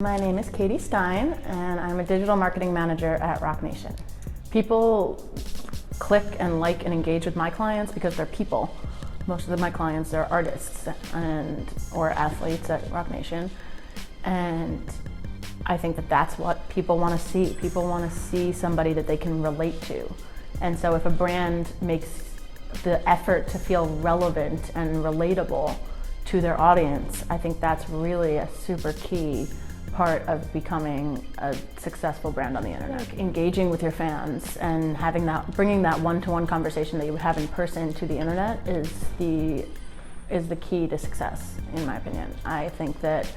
My name is Stein, and I'm a digital marketing manager at Roc Nation. People click and like and engage with my clients because they're people. Most of my clients are artists or athletes at Roc Nation, and I think that that's what people want to see. People want to see somebody that they can relate to. And so if a brand makes the effort to feel relevant and relatable to their audience, I think that's really a super key part of becoming a successful brand on the internet. Engaging with your fans and bringing that one-to-one conversation that you would have in person to the internet is the key to success, in my opinion. I think that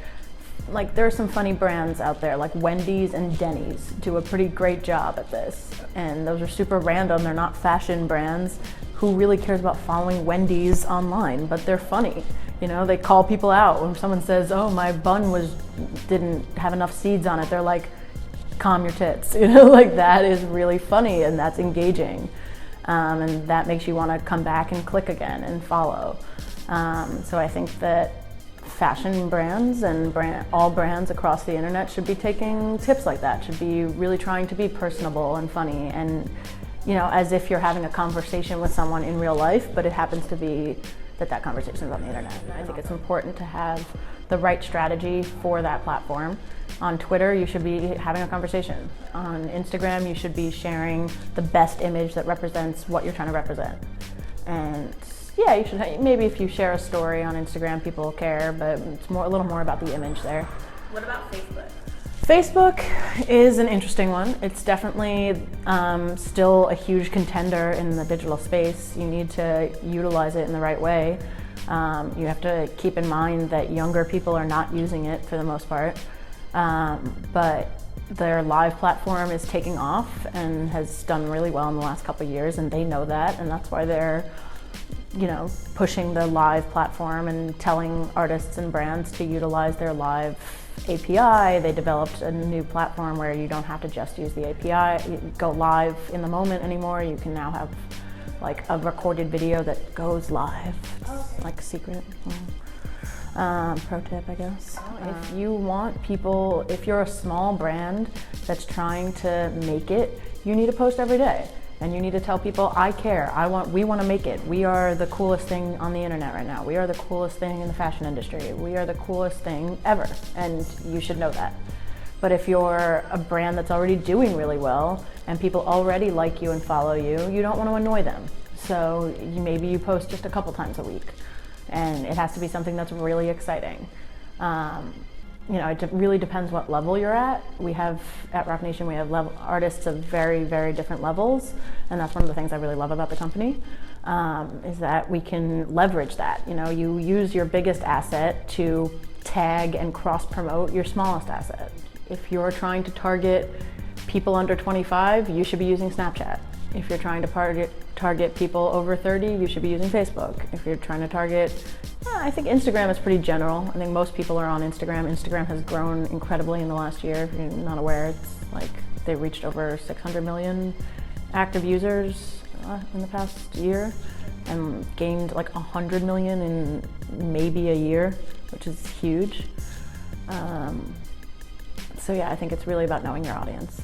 there are some funny brands out there, like Wendy's and Denny's do a pretty great job at this. And those are super random, they're not fashion brands. Who really cares about following Wendy's online? But they're funny. You know, they call people out when someone says, oh, my bun didn't have enough seeds on it. They're like, calm your tits. You know, that is really funny and that's engaging. And that makes you want to come back and click again and follow. So I think that fashion brands and all brands across the internet should be taking tips like that, should be really trying to be personable and funny and, you know, as if you're having a conversation with someone in real life, but it happens to be that conversation is on the internet. I think it's important to have the right strategy for that platform. On Twitter, you should be having a conversation. On Instagram, you should be sharing the best image that represents what you're trying to represent. And yeah, you should maybe if you share a story on Instagram, people will care, but it's a little more about the image there. What about Facebook? Facebook is an interesting one. It's definitely still a huge contender in the digital space. You need to utilize it in the right way. You have to keep in mind that younger people are not using it for the most part, but their live platform is taking off and has done really well in the last couple of years, and they know that, and that's why they're pushing the live platform and telling artists and brands to utilize their live API. They developed a new platform where you don't have to just use the API, go live in the moment anymore. You can now have a recorded video that goes live. It's like a secret pro tip, I guess. If you want people, if you're a small brand that's trying to make it, you need to post every day. And you need to tell people, I care, we want to make it. We are the coolest thing on the internet right now. We are the coolest thing in the fashion industry. We are the coolest thing ever, and you should know that. But if you're a brand that's already doing really well, and people already like you and follow you, you don't want to annoy them. So maybe you post just a couple times a week, and it has to be something that's really exciting. It really depends what level you're at. At Roc Nation, we have artists of very, very different levels, and that's one of the things I really love about the company, is that we can leverage that. You use your biggest asset to tag and cross-promote your smallest asset. If you're trying to target people under 25, you should be using Snapchat. If you're trying to target people over 30, you should be using Facebook. If you're trying to target, I think Instagram is pretty general. I think most people are on Instagram. Instagram has grown incredibly in the last year. If you're not aware, it's they reached over 600 million active users in the past year and gained 100 million in maybe a year, which is huge. So yeah, I think it's really about knowing your audience.